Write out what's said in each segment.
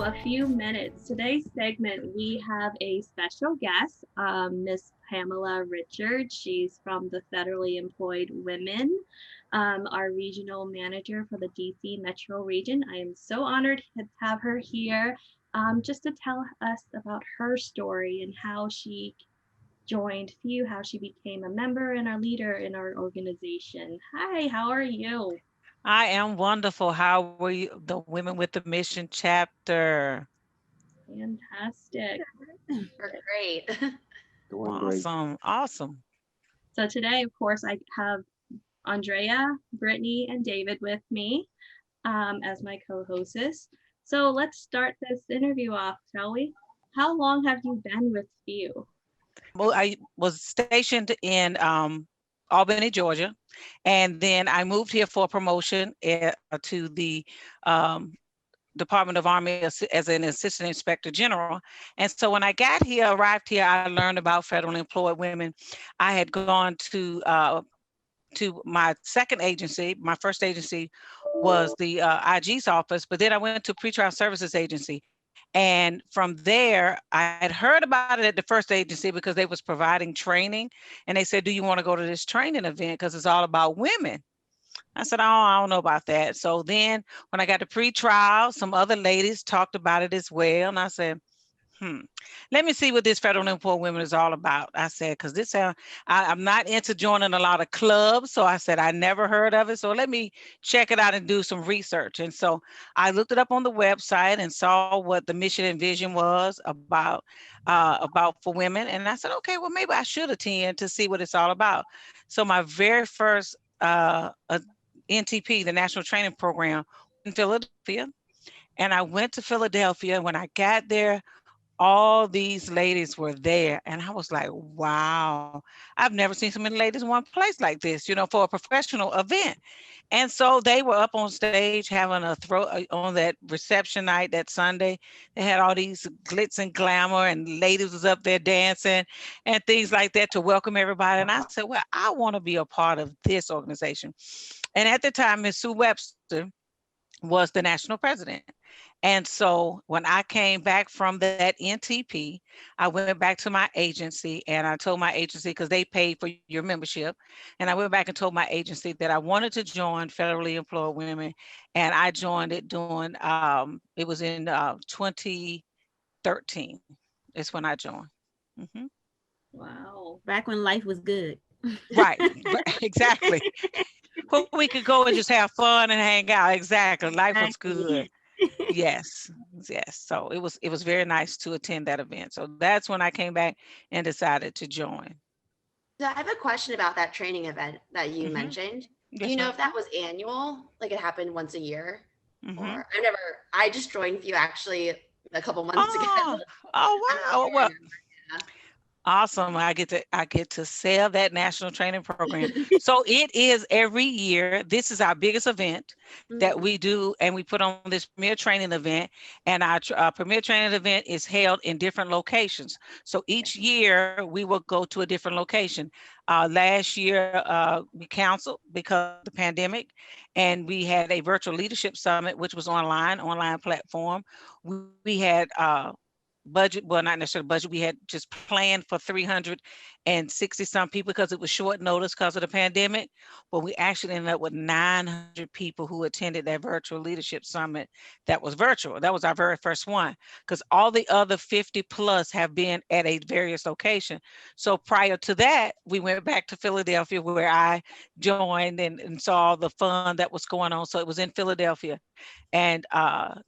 a few minutes. Today's segment, we have a special guest, Miss Pamela Richards. She's from the Federally Employed Women, our regional manager for the DC Metro region. I am so honored to have her here just to tell us about her story and how she joined FEW, how she became a member and a leader in our organization. Hi, how are you? I am wonderful. How were you, the Women with the Mission chapter? Fantastic. We're great. Doing great. Awesome. Awesome. So today, of course, I have Andrea, Brittany, and David with me as my co-hosts. So let's start this interview off, shall we? How long have you been with FEW? Well, I was stationed in Albany, Georgia, and then I moved here for a promotion to the um, Department of Army as an Assistant Inspector General. And so when I got here, arrived here, I learned about federally employed women. I had gone to my second agency. My first agency was the IG's office, but then I went to pretrial services agency. And from there, I had heard about it at the first agency because they was providing training. And they said, do you want to go to this training event? Because it's all about women. I said, oh, I don't know about that. So then when I got to pretrial, some other ladies talked about it as well. And I said, let me see what this federal employed women is all about. I said, because I'm not into joining a lot of clubs. So I said, I never heard of it. So let me check it out and do some research. And so I looked it up on the website and saw what the mission and vision was about for women. And I said, okay, well, maybe I should attend to see what it's all about. So my very first NTP, the National Training Program in Philadelphia. And I went to Philadelphia. When I got there, all these ladies were there. And I was like, wow, I've never seen so many ladies in one place like this, for a professional event. And so they were up on stage having a throw on that reception night that Sunday. They had all these glitz and glamour and ladies was up there dancing and things like that to welcome everybody. And I said, well, I want to be a part of this organization. And at the time, Miss Sue Webster was the national president. And so when I came back from that NTP, I went back to my agency and I told my agency, because they paid for your membership. And I went back and told my agency that I wanted to join Federally Employed Women. And I joined it during, it was in 2013. It's when I joined. Hmm. Wow. Back when life was good. Right, exactly. But we could go and just have fun and hang out. Exactly. Life was good. Exactly. Yes, yes. So it was very nice to attend that event. So that's when I came back and decided to join. So I have a question about that training event that you Hmm. mentioned. Do you Yes, know ma'am. if that was annual, like it happened once a year? Hmm. Or I just joined you actually a couple months ago. Oh, oh I'm not wow. sure I Well, remember. awesome. I get to sell that national training program. So it is every year. This is our biggest event that Mhm. we do, and we put on this premier training event. And our premier training event is held in different locations. So each year we will go to a different location. Last year we canceled because of the pandemic, and we had a virtual leadership summit, which was online platform. We had budget, well, not necessarily budget. We had just planned for 360 some people because it was short notice because of the pandemic. But we actually ended up with 900 people who attended that virtual leadership summit that was virtual. That was our very first one, because all the other 50 plus have been at a various location. So prior to that, we went back to Philadelphia where I joined and saw all the fun that was going on. So it was in Philadelphia. And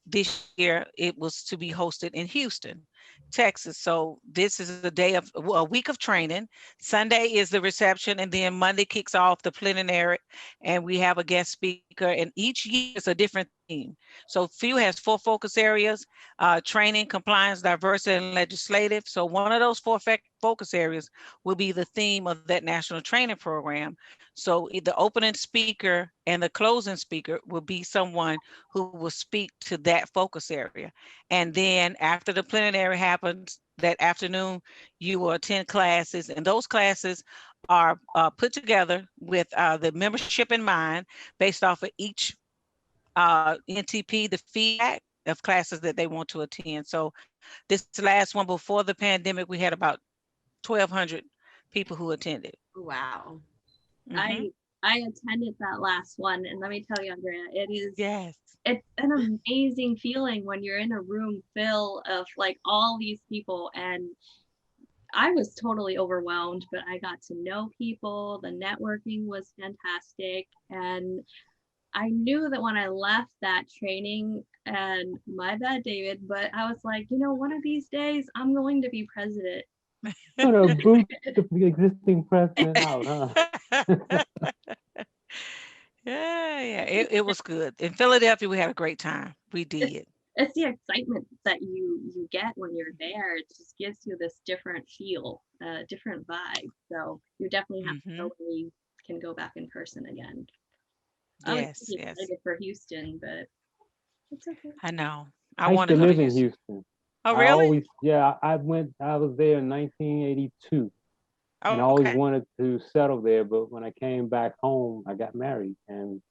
this year it was to be hosted in Houston, Texas. So this is a week of training. Sunday is the reception, and then Monday kicks off the plenary, and we have a guest speaker. And each year is a different theme. So FEW has 4 focus areas: training, compliance, diversity, and legislative. So one of those focus areas will be the theme of that national training program. So the opening speaker and the closing speaker will be someone who will speak to that focus area. And then after the plenary happens that afternoon, you will attend classes, and those classes are put together with the membership in mind based off of each NTP, the feedback. of classes that they want to attend. So this last one before the pandemic, we had about 1,200 people who attended. Wow. Hmm. I attended that last one, and let me tell you, Andrea, Yes. it's an amazing feeling when you're in a room full of like all these people, and I was totally overwhelmed, but I got to know people. The networking was fantastic, and I knew that when I left that training, and my bad, David, but I was like, one of these days I'm going to be president. Gonna boot the existing president out, huh? Yeah, yeah, it was good. In Philadelphia, we had a great time. We It's did. it's the excitement that you get when you're there. It just gives you this different feel, different vibe. So you definitely have to Hmm. go when you can go back in person again. I was Yes, pretty yes. excited for Houston, but it's okay. I know. I I used want to to go to live in Houston. Houston. Oh, I really? always, yeah, I was there in 1982 and I Oh, always okay. wanted to settle there. But when I came back home, I got married and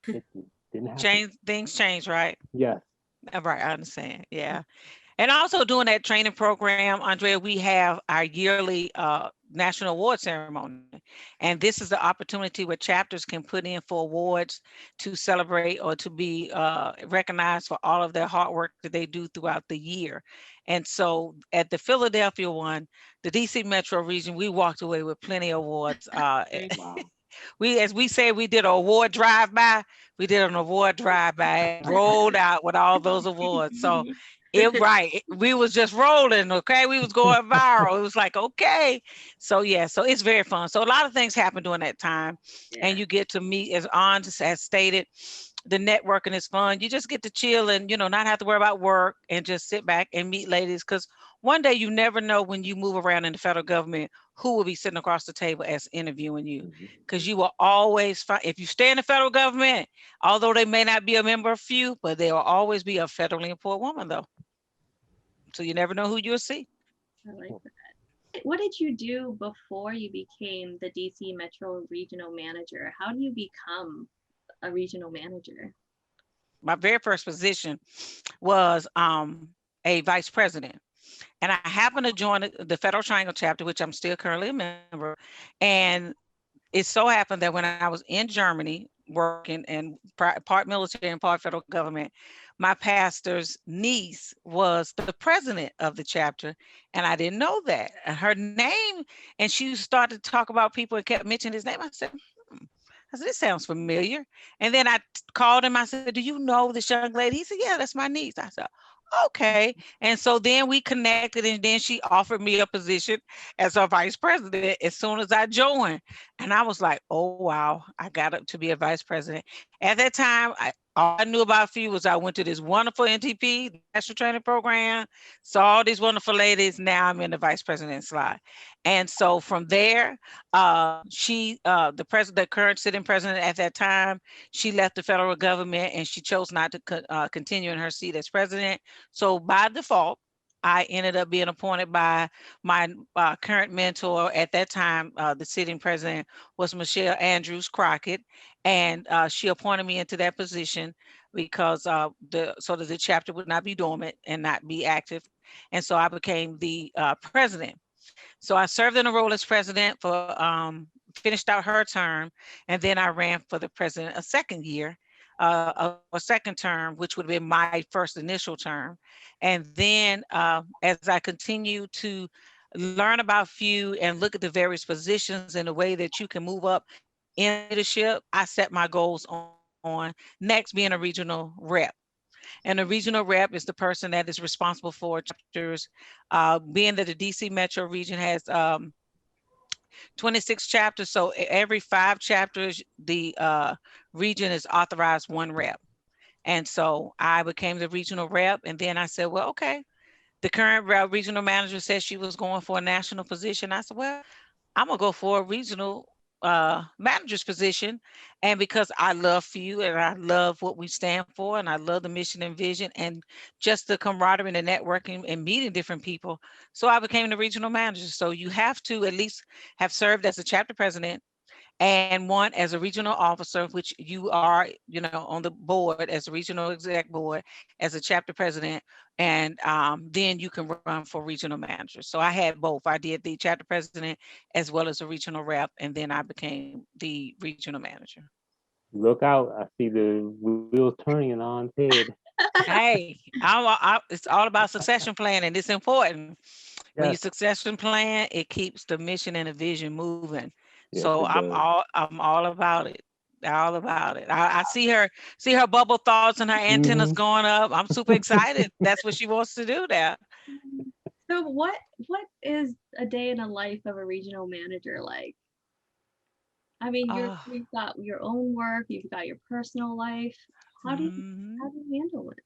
it didn't happen. Change things change, right? Yes. Right, I understand. Yeah. And also doing that training program, Andrea, we have our yearly national award ceremony. And this is the opportunity where chapters can put in for awards to celebrate or to be recognized for all of their hard work that they do throughout the year. And so at the Philadelphia one, the DC Metro region, we walked away with plenty of awards. Wow. We, as we say, we did an award drive-by. We did an award drive-by and rolled out with all those awards. So we was just rolling, okay? We was going viral. It was like, okay. So yeah, so it's very fun. So a lot of things happen during that time. Yeah. And you get to meet, as On has stated, the networking is fun. You just get to chill and, not have to worry about work and just sit back and meet ladies. Because one day you never know when you move around in the federal government who will be sitting across the table as interviewing you. Mhm. Because you will always find, if you stay in the federal government, although they may not be a member of few, but there will always be a federally employed woman though. So you never know who you'll see. I like that. What did you do before you became the DC Metro Regional Manager? How do you become a regional manager? My very first position was a vice president. And I happened to join the Federal Triangle chapter, which I'm still currently a member. And it so happened that when I was in Germany working and part military and part federal government, my pastor's niece was the president of the chapter. And I didn't know that. And her name, and she started to talk about people and kept mentioning his name. I said, I said, this sounds familiar. And then I called him. I said, do you know this young lady? He said, yeah, that's my niece. I said, okay. And so then we connected, and then she offered me a position as her vice president as soon as I joined. And I was like, oh, wow, I got up to be a vice president. At that time, all I knew about FEW was I went to this wonderful NTP, National Training Program, saw all these wonderful ladies. Now I'm in the vice president slot. And so from there, the current sitting president at that time, she left the federal government and she chose not to continue in her seat as president. So by default, I ended up being appointed by my current mentor at that time. The sitting president was Michelle Andrews Crockett, and she appointed me into that position because so that the chapter would not be dormant and not be active. And so I became the president. So I served in a role as president finished out her term, and then I ran for the president a second year, a second term, which would have been my first initial term. And then as I continued to learn about FEW and look at the various positions and the way that you can move up in leadership, I set my goals on next being a regional rep. And a regional rep is the person that is responsible for chapters. Being that the DC Metro region has 26 chapters, so every 5 chapters, the region is authorized 1 rep. And so I became the regional rep, and then I said, well, okay. The current regional manager said she was going for a national position. I said, well, I'm gonna go for a regional manager's position. And because I love FEW and I love what we stand for, and I love the mission and vision and just the camaraderie and the networking and meeting different people. So I became the regional manager. So you have to at least have served as a chapter president and one as a regional officer, which you are, on the board as a regional exec board, as a chapter president, and then you can run for regional manager. So I had both. I did the chapter president as well as a regional rep, and then I became the regional manager. Look out! I see the wheels turning in On's head. Hey, it's all about succession planning. It's important. When you Yes, succession plan, it keeps the mission and the vision moving. yes, So it does. I'm all about it. All about it. I see her bubble thoughts and her antennas Hmm. going up. I'm super excited. That's what she wants to do now. So what is a day in the life of a regional manager like? I mean, Uh, you've got your own work, you've got your personal life. How do you how mhm. do you handle it?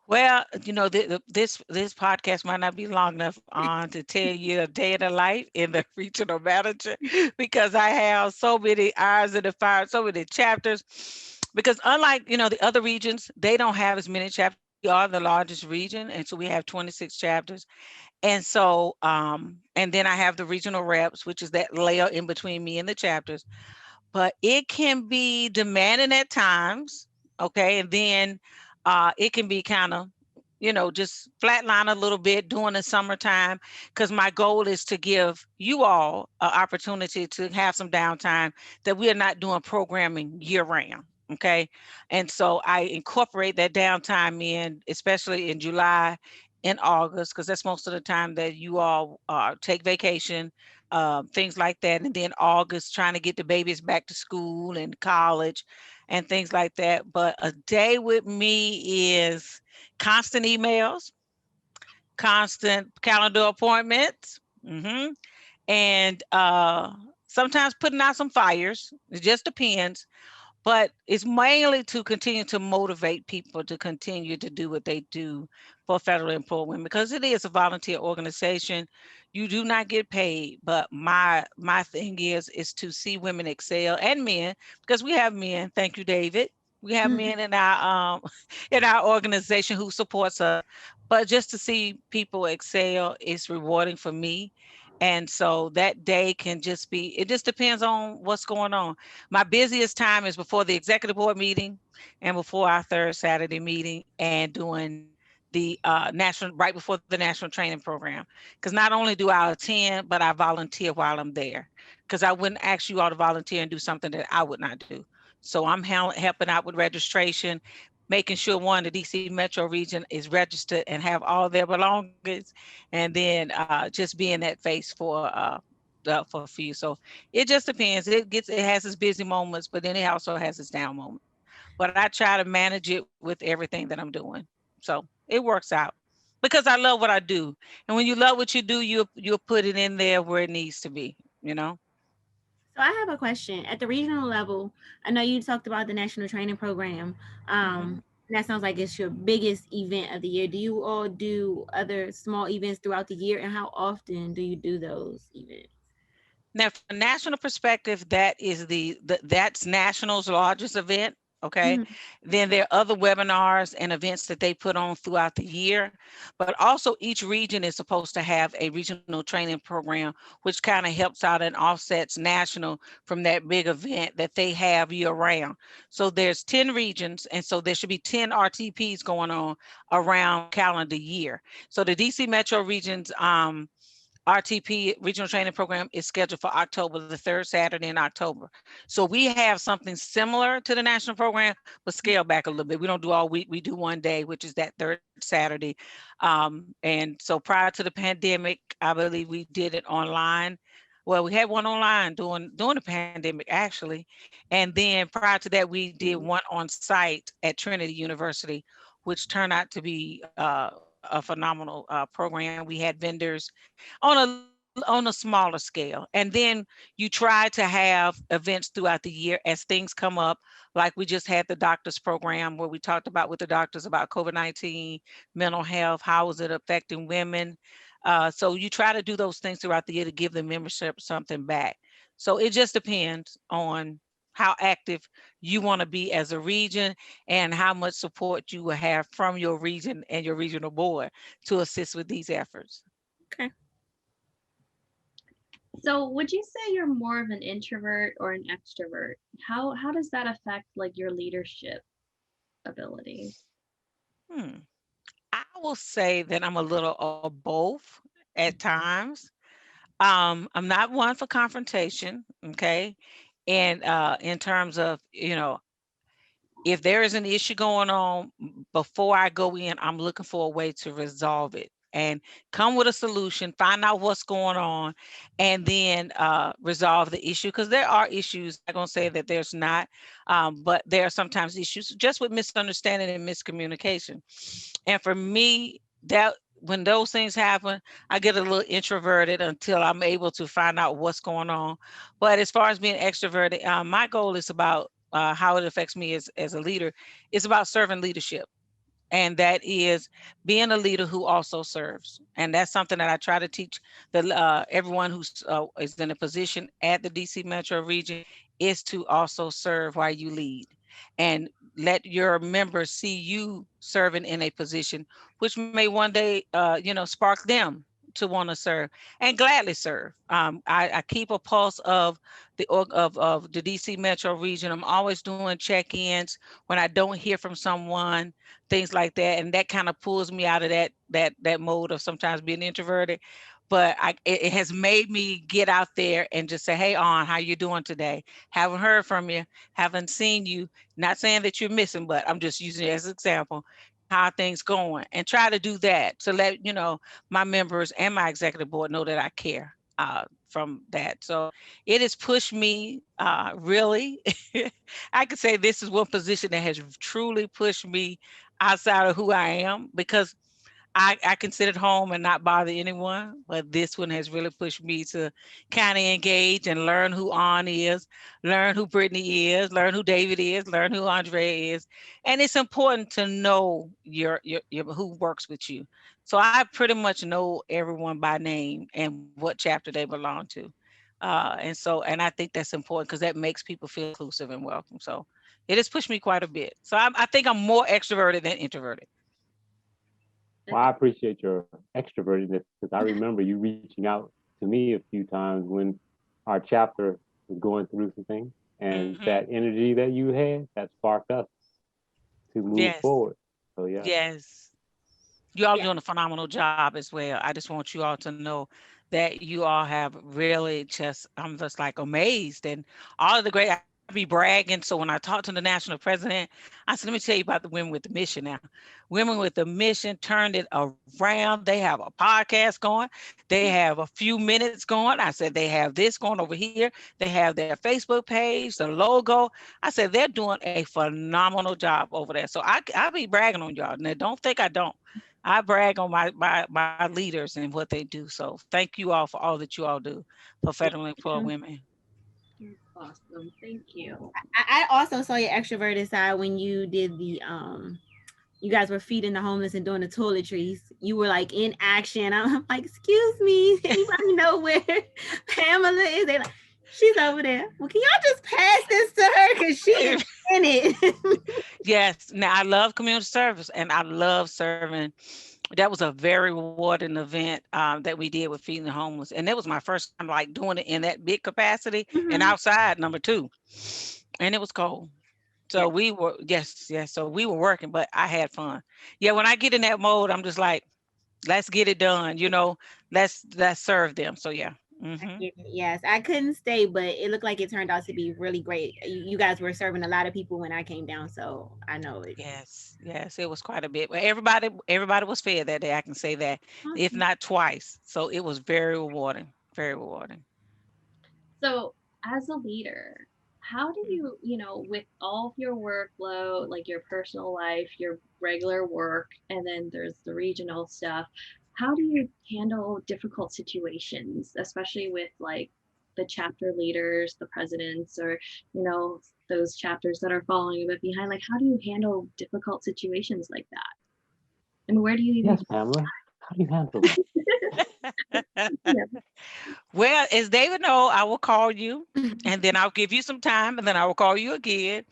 Well, this podcast might not be long enough on to tell you a day in the life in the regional manager because I have so many irons in the fire, so many chapters. Because unlike the other regions, they don't have as many chapters. We are the largest region, and so we have 26 chapters. And so, and then I have the regional reps, which is that layer in between me and the chapters, but it can be demanding at times. Okay. And then it can be kind of, just flatline a little bit during the summertime because my goal is to give you all an opportunity to have some downtime that we are not doing programming year round. Okay. And so I incorporate that downtime in, especially in July and August, because that's most of the time that you all take vacation, things like that. And then August, trying to get the babies back to school and college and things like that. But a day with me is constant emails, constant calendar appointments, and sometimes putting out some fires. It just depends, but it's mainly to continue to motivate people to continue to do what they do for federally employed women because it is a volunteer organization. You do not get paid, but my thing is to see women excel and men because we have men. Thank you, David. We have men in our in our organization who supports us, but just to see people excel is rewarding for me. And so that day can just be, it just depends on what's going on. My busiest time is before the executive board meeting and before our third Saturday meeting and doing the national, right before the national training program. Because not only do I attend, but I volunteer while I'm there. Because I wouldn't ask you all to volunteer and do something that I would not do. So I'm helping out with registration, making sure one, the DC Metro region is registered and have all their belongings, and then just being that face for a few. So it just depends. It has its busy moments, but then it also has its down moments. But I try to manage it with everything that I'm doing. So it works out because I love what I do. And when you love what you do, you'll put it in there where it needs to be, you know? So I have a question. At the regional level, I know you talked about the national training program. Mhm. That sounds like it's your biggest event of the year. Do you all do other small events throughout the year, and how often do you do those events? Now, from a national perspective, that's National's largest event. Okay. Mhm. Then there are other webinars and events that they put on throughout the year. But also each region is supposed to have a regional training program, which kind of helps out and offsets national from that big event that they have year round. So there's 10 regions, and so there should be 10 RTPs going on around calendar year. So the DC Metro regions RTP regional training program is scheduled for October, the third Saturday in October. So we have something similar to the national program, but scale back a little bit. We don't do all week. We do one day, which is that third Saturday. And so prior to the pandemic, I believe we did it online. Well, we had one online during the pandemic, actually. And then prior to that, we did one on site at Trinity University, which turned out to be a phenomenal program. We had vendors on a smaller scale. And then you try to have events throughout the year as things come up. Like we just had the doctors program where we talked about with the doctors about COVID-19, mental health, how is it affecting women. So you try to do those things throughout the year to give the membership something back. So it just depends on how active you want to be as a region and how much support you will have from your region and your regional board to assist with these efforts. Okay. So would you say you're more of an introvert or an extrovert? How does that affect like your leadership ability? Hmm. I will say that I'm a little of both at times. I'm not one for confrontation, okay? And in terms of, if there is an issue going on, before I go in, I'm looking for a way to resolve it and come with a solution, find out what's going on, and then resolve the issue. Because there are issues, I'm going to say that there's not, but there are sometimes issues just with misunderstanding and miscommunication. And for me, that when those things happen, I get a little introverted until I'm able to find out what's going on. But as far as being extroverted, my goal is about how it affects me as a leader. It's about servant leadership, and that is being a leader who also serves. And that's something that I try to teach everyone who's is in a position at the DC Metro region, is to also serve while you lead, and let your members see you serving in a position which may one day spark them to want to serve and gladly serve. I keep a pulse of of the DC Metro region. I'm always doing check-ins when I don't hear from someone, things like that, and that kind of pulls me out of that mode of sometimes being introverted. But it has made me get out there and just say, hey, on, how you doing today? Haven't heard from you, haven't seen you. Not saying that you're missing, but I'm just using it as an example. How are things going? And try to do that to let my members and my executive board know that I care from that. So it has pushed me really. I could say this is one position that has truly pushed me outside of who I am, because I can sit at home and not bother anyone, but this one has really pushed me to kind of engage and learn who On is, learn who Brittany is, learn who David is, learn who Andre is. And it's important to know your who works with you. So I pretty much know everyone by name and what chapter they belong to. And I think that's important because that makes people feel inclusive and welcome. So it has pushed me quite a bit. So I think I'm more extroverted than introverted. Well, I appreciate your extrovertedness because I remember you reaching out to me a few times when our chapter was going through some things, and Mhm. that energy that you had that sparked us to move Yes. forward. So yeah, Yes. You all Yeah. doing a phenomenal job as well. I just want you all to know that you all have really I'm just like amazed and all of the great. I be bragging. So when I talk to the national president, I said, let me tell you about the Women with the Mission now. Women with the Mission turned it around. They have a podcast going. They have a few minutes going. I said, they have this going over here. They have their Facebook page, the logo. I said, they're doing a phenomenal job over there. So I be bragging on y'all. Now, don't think I don't. I brag on my leaders and what they do. So thank you all for all that you all do for federally employed Mhm. women. That's awesome. Thank you. I also saw your extroverted side when you did the you guys were feeding the homeless and doing the toiletries. You were like in action. I'm like, excuse me, anybody know where Pamela is? They like, she's over there. Well, can y'all just pass this to her because she is in it. Yes. Now I love community service and I love serving. That was a very rewarding event that we did with feeding the homeless, and that was my first time like doing it in that big capacity and Mhm. outside. Number two, and it was cold. Yeah. So we were yes. So we were working, but I had fun. Yeah, when I get in that mode, I'm just like, let's get it done. Let's serve them. So yeah. Hmm. Yes, I couldn't stay, but it looked like it turned out to be really great. You guys were serving a lot of people when I came down, so I know it. Yes, it was quite a bit. But everybody was fed that day. I can say that, if Awesome. not twice. So it was very rewarding. Very rewarding. So, as a leader, how do you, with all of your workload, like your personal life, your regular work, and then there's the regional stuff, how do you handle difficult situations, especially with like the chapter leaders, the presidents, or, those chapters that are following a bit behind? Like, how do you handle difficult situations like that? And where do you even yes, Pamela, how do you handle that? yeah. Well, as David know, I will call you and then I'll give you some time and then I will call you again.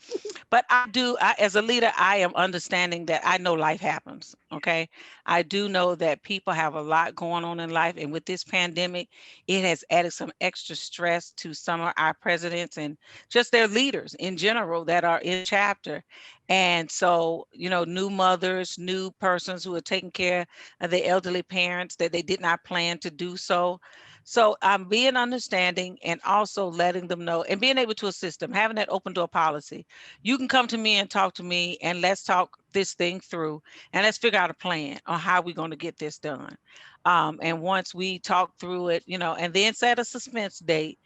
But as a leader, I am understanding that I know life happens. Okay. I do know that people have a lot going on in life. And with this pandemic, it has added some extra stress to some of our presidents and just their leaders in general that are in chapter. And so, new mothers, new persons who are taking care of the elderly parents that they did not plan to do so. So I'm being understanding and also letting them know and being able to assist them, having that open door policy. You can come to me and talk to me and let's talk this thing through and let's figure out a plan on how we're going to get this done. And once we talk through it, and then set a suspense date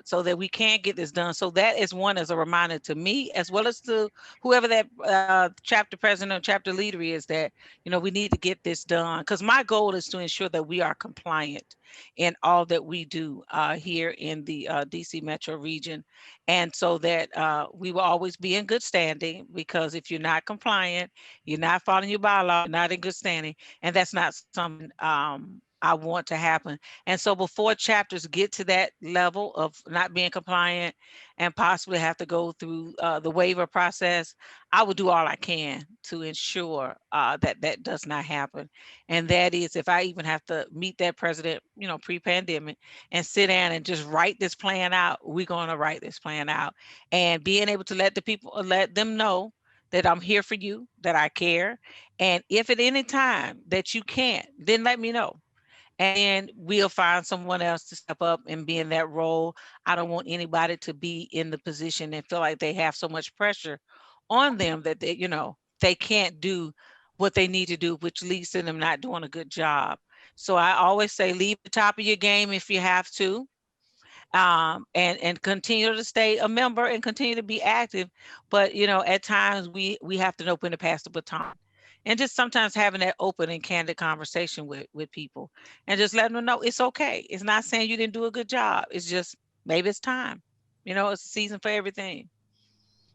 so that we can get this done. So that is one as a reminder to me, as well as to whoever that chapter president or chapter leader is, that, we need to get this done. Because my goal is to ensure that we are compliant in all that we do here in the DC metro region. And so that we will always be in good standing, because if you're not compliant, you're not following your bylaw, you're not in good standing. And that's not something I want to happen. And so before chapters get to that level of not being compliant and possibly have to go through the waiver process, I will do all I can to ensure that that does not happen. And that is, if I even have to meet that president, pre-pandemic, and sit down and just write this plan out, we're going to write this plan out. And being able to let them know that I'm here for you, that I care. And if at any time that you can't, then let me know. And we'll find someone else to step up and be in that role. I don't want anybody to be in the position and feel like they have so much pressure on them that they can't do what they need to do, which leads to them not doing a good job. So I always say, leave the top of your game if you have to, and continue to stay a member and continue to be active. But at times we have to know when to pass the baton, and just sometimes having that open and candid conversation with people, and just letting them know it's okay. It's not saying you didn't do a good job. It's just maybe it's time. It's a season for everything.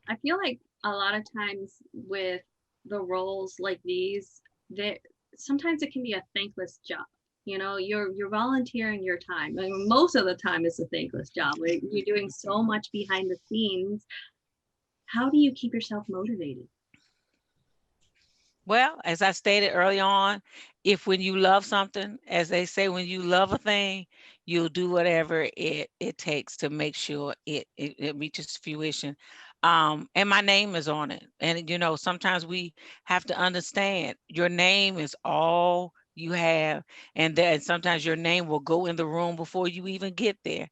I feel like a lot of times with the roles like these, that sometimes it can be a thankless job. You're volunteering your time. I mean, most of the time it's a thankless job. Like, you're doing so much behind the scenes. How do you keep yourself motivated? Well, as I stated early on, if when you love something, as they say, when you love a thing, you'll do whatever it takes to make sure it reaches fruition. And my name is on it. And sometimes we have to understand your name is all you have, and that sometimes your name will go in the room before you even get there.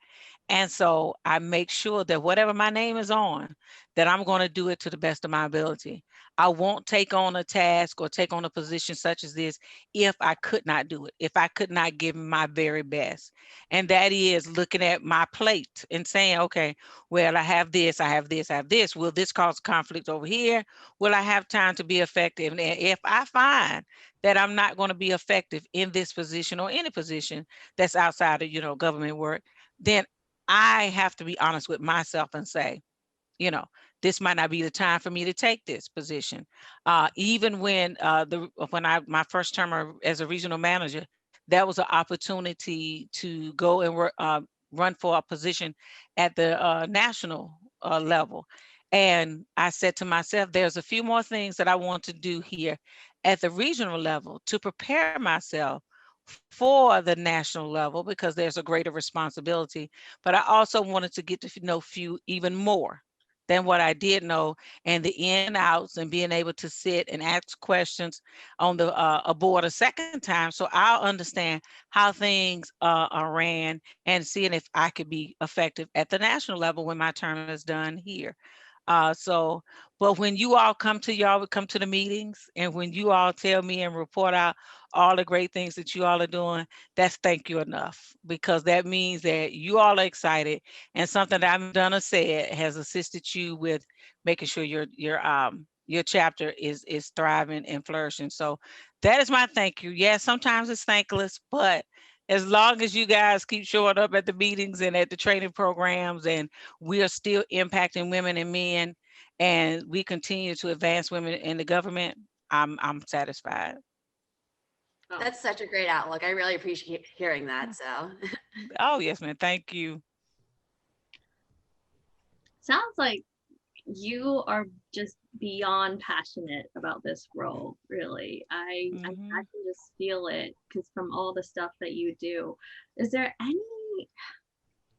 And so I make sure that whatever my name is on, that I'm going to do it to the best of my ability. I won't take on a task or take on a position such as this if I could not do it, if I could not give my very best. And that is looking at my plate and saying, okay, well, I have this, I have this, I have this. Will this cause conflict over here? Will I have time to be effective? And if I find that I'm not going to be effective in this position or any position that's outside of, government work, then I have to be honest with myself and say, this might not be the time for me to take this position. Even when my first term as a regional manager, that was an opportunity to go and run for a position at the national level. And I said to myself, there's a few more things that I want to do here at the regional level to prepare myself for the national level, because there's a greater responsibility. But I also wanted to get to know few even more than what I did know, and the in and outs, and being able to sit and ask questions on the board a second time, so I'll understand how things are ran, and seeing if I could be effective at the national level when my term is done here. But when you all come to the meetings, and when you all tell me and report out all the great things that you all are doing, that's thank you enough, because that means that you all are excited, and something that I've done or said has assisted you with making sure your chapter is thriving and flourishing. So that is my thank you. Yes, sometimes it's thankless, but as long as you guys keep showing up at the meetings and at the training programs, and we are still impacting women and men, and we continue to advance women in the government, I'm satisfied. That's such a great outlook. I really appreciate hearing that. So, Oh yes, man. Thank you. Sounds like you are just beyond passionate about this role, really. I Mhm. can just feel it because from all the stuff that you do. Is there any,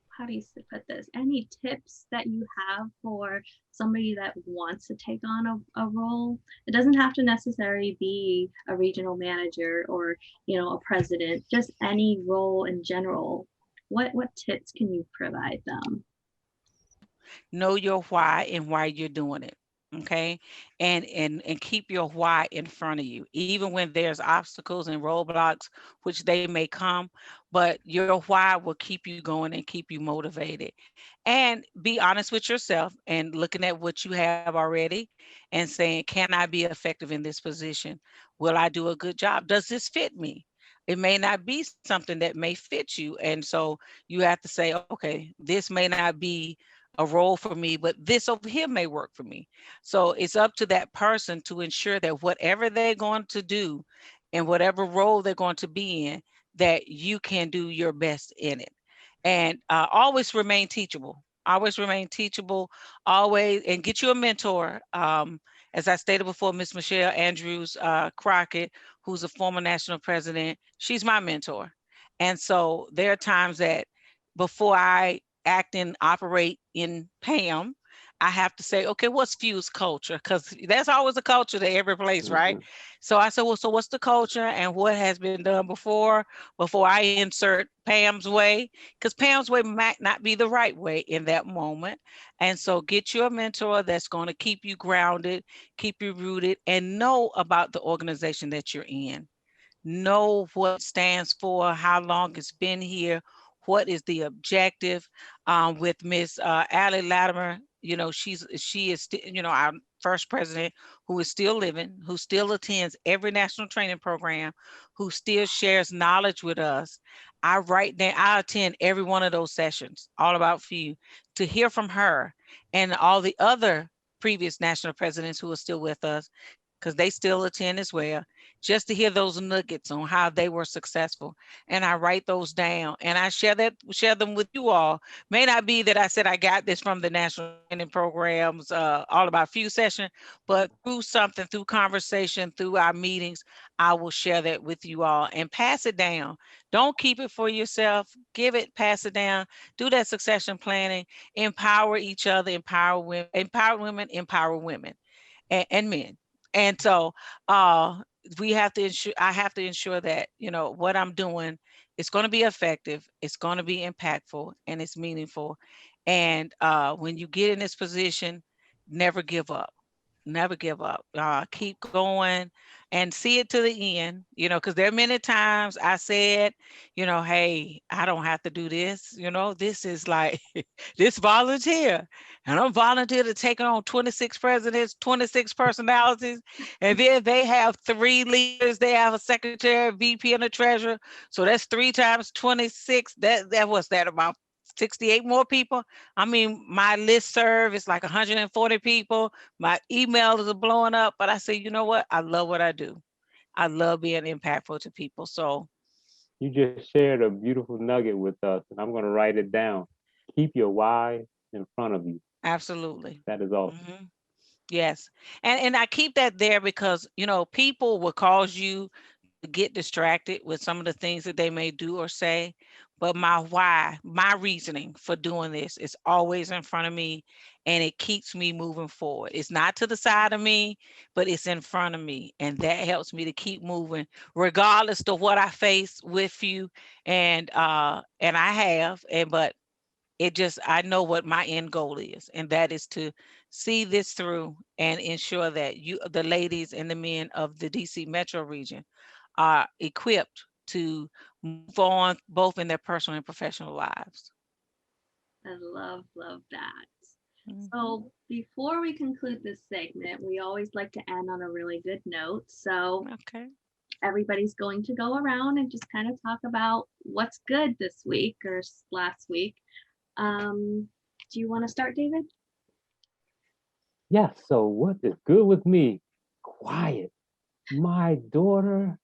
how do you put this, any tips that you have for somebody that wants to take on a role? It doesn't have to necessarily be a regional manager or, a president, just any role in general. What tips can you provide them? Know your why and why you're doing it. Okay. And keep your why in front of you, even when there's obstacles and roadblocks, which they may come, but your why will keep you going and keep you motivated. And be honest with yourself and looking at what you have already and saying, can I be effective in this position? Will I do a good job? Does this fit me? It may not be something that may fit you. And so you have to say, okay, this may not be a role for me, but this over here may work for me. So it's up to that person to ensure that whatever they're going to do and whatever role they're going to be in, that you can do your best in it. And always remain teachable. Always remain teachable, always, and get you a mentor. As I stated before, Miss Michelle Andrews Crockett, who's a former national president, she's my mentor. And so there are times that before I act and operate in Pam, I have to say, okay, what's Fuse culture? Because there's always a culture to every place, right? Mhm. So I said, well, so what's the culture and what has been done before I insert Pam's way? Because Pam's way might not be the right way in that moment. And so get you a mentor that's going to keep you grounded, keep you rooted, and know about the organization that you're in. Know what it stands for, how long it's been here, what is the objective. With Miss Allie Latimer, she is our first president, who is still living, who still attends every national training program, who still shares knowledge with us. I attend every one of those sessions, all about few, to hear from her and all the other previous national presidents who are still with us, because they still attend as well, just to hear those nuggets on how they were successful. And I write those down and I share them with you all. May not be that I said I got this from the national training programs, all about few session, but through conversation, through our meetings, I will share that with you all and pass it down. Don't keep it for yourself. Give it, pass it down. Do that succession planning. Empower each other. Empower women and men. And so I have to ensure that, what I'm doing is going to be effective, it's going to be impactful, and it's meaningful. And when you get in this position, never give up. Never give up. Keep going and see it to the end, because there are many times I said, hey, I don't have to do this. This is like this volunteer. And I'm volunteer to take on 26 presidents, 26 personalities. And then they have 3 leaders. They have a secretary, VP, and a treasurer. So that's 3 times 26. That was that about 68 more people. I mean, my list serve is like 140 people. My emails are blowing up, but I say, you know what? I love what I do. I love being impactful to people. So You just shared a beautiful nugget with us, and I'm going to write it down. Keep your why in front of you. absolutely. That is awesome. Mhm. Yes. And I keep that there because, people will cause you to get distracted with some of the things that they may do or say. But my why, my reasoning for doing this is always in front of me, and it keeps me moving forward. It's not to the side of me, but it's in front of me. And that helps me to keep moving regardless of what I face with you. And I have, but I know what my end goal is, and that is to see this through and ensure that the ladies and the men of the DC metro region are equipped to move on both in their personal and professional lives. I love that. Mhm. So before we conclude this segment, we always like to end on a really good note. So Okay. everybody's going to go around and just kind of talk about what's good this week or last week. Do you want to start, David? Yes. So what is good with me? Quiet. My daughter,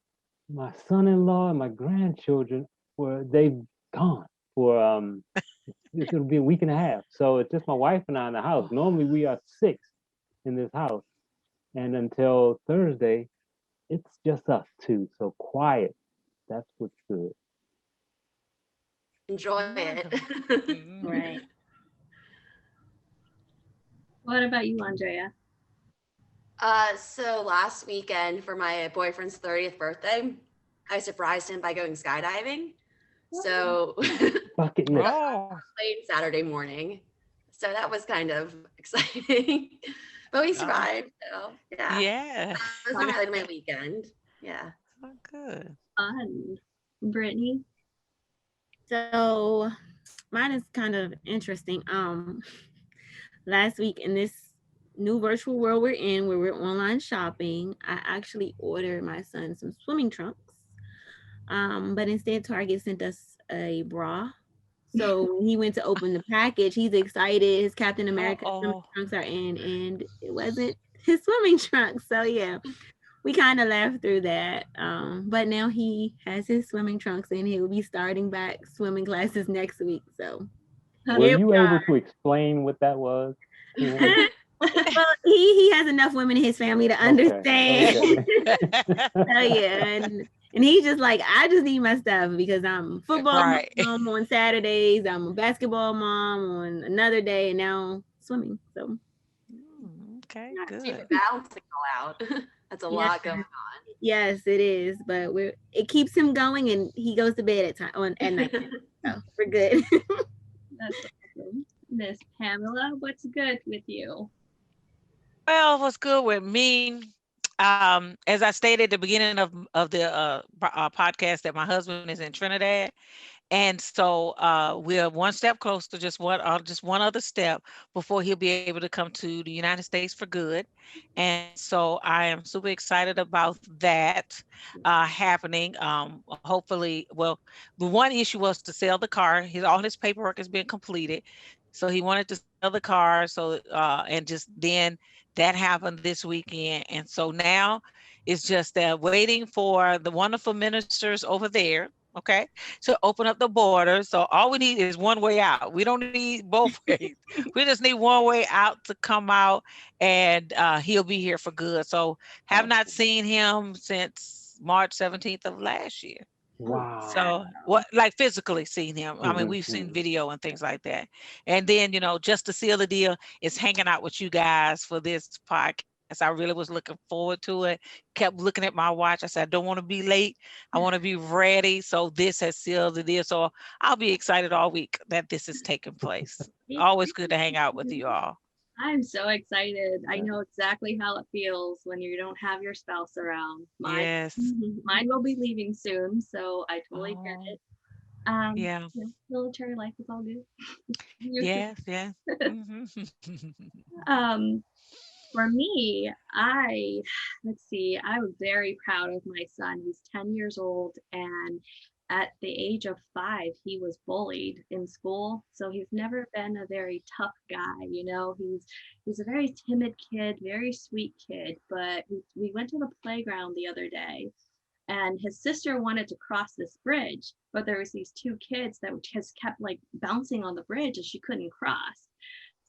my son-in-law, and my grandchildren they've gone for It'll be a week and a half. So it's just my wife and I in the house. Normally we are six in this house. And until Thursday, it's just us two. So quiet. That's what's good. Enjoy it. Mhm. Right. What about you, Andrea? So last weekend for my boyfriend's 30th birthday, I surprised him by going skydiving. So Bucket we list. got on Oh, a plane Saturday morning. So that was kind of exciting. But we survived. So yeah. yeah. That was my highlight of my weekend. Yeah. Oh, good. Fun. Brittany? So mine is kind of interesting. Last week in this new virtual world we're in where we're online shopping, I actually ordered my son some swimming trunks. But instead Target sent us a bra. So when he went to open the package, he's excited. His Captain America swimming Uh-oh. trunks are in, and it wasn't his swimming trunks. So yeah, we kind of laughed through that. But now he has his swimming trunks and he will be starting back swimming classes next week. So Were here you we able to explain what that was? are. Well, he has enough women in his family to understand. So yeah, and he's just like, I just need my stuff because I'm football Right. mom on Saturdays, I'm a basketball mom on another day, and now swimming. So Okay, yeah. Keep good. it balancing all out. That's a Yeah. lot going Yes, it is, but it keeps him going, and he goes to bed at night. So we're good. That's awesome. Miss Pamela, what's good with you? Well, what's good with me? As I stated at the beginning of the podcast, that my husband is in Trinidad, and so we're one step closer, just one other step before he'll be able to come to the United States for good. And so I am super excited about that happening. Hopefully, well, the one issue was to sell the car. All his paperwork has been completed, so he wanted to sell the car. So and just then that happened this weekend, and so now it's just waiting for the wonderful ministers over there. Okay, to open up the border. So all we need is one way out. We don't need both ways. We just need one way out to come out, and he'll be here for good. So have not seen him since March 17th of last year. Wow. So what, like physically seen him? I mean, Mhm, we've seen mhm. video and things like that. And then, just to seal the deal is hanging out with you guys for this podcast. I really was looking forward to it. Kept looking at my watch. I said, I don't want to be late. I want to be ready. So this has sealed the deal. So I'll be excited all week that this is taking place. Always good to hang out with you all. I'm so excited. I know exactly how it feels when you don't have your spouse around. Yes. Mine will be leaving soon, so I totally get Oh, it. yeah. Military life is all good. Yes. Yeah. Mhm. Um, for me, let's see, I was very proud of my son. He's 10 years old, and at the age of 5, he was bullied in school. So he's never been a very tough guy, he's a very timid kid, very sweet kid. But we went to the playground the other day, and his sister wanted to cross this bridge, but there was these two kids that just kept like bouncing on the bridge and she couldn't cross.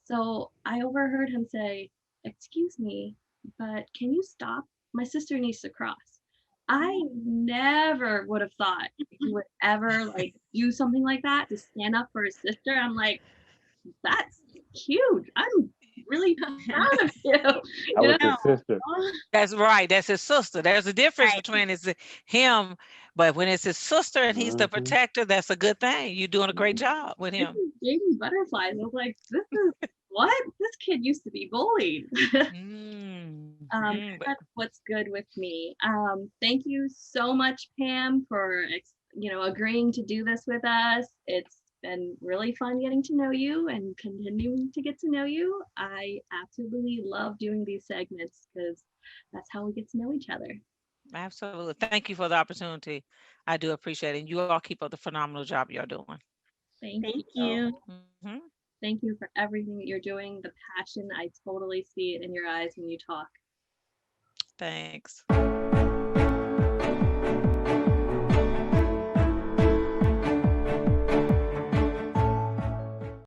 So I overheard him say, "Excuse me, but can you stop? My sister needs to cross." I never would have thought he would ever like do something like that to stand up for his sister. I'm like, that's cute. I'm really proud of you. That You was know? his sister. That's right. That's his sister. There's a difference Right. between him, but when it's his sister and he's the Mhm. protector, that's a good thing. You're doing a great job with This him. gave me butterflies. I was like, this is what? This kid used to be bullied. But That's what's good with me. Thank you so much, Pam, for agreeing to do this with us. It's been really fun getting to know you and continuing to get to know you. I absolutely love doing these segments because that's how we get to know each other. absolutely. Thank you for the opportunity. I do appreciate it. And you all keep up the phenomenal job you're doing. Thank Thank you. you. Mhm. Thank you for everything that you're doing. The passion, I totally see it in your eyes when you talk. Thanks.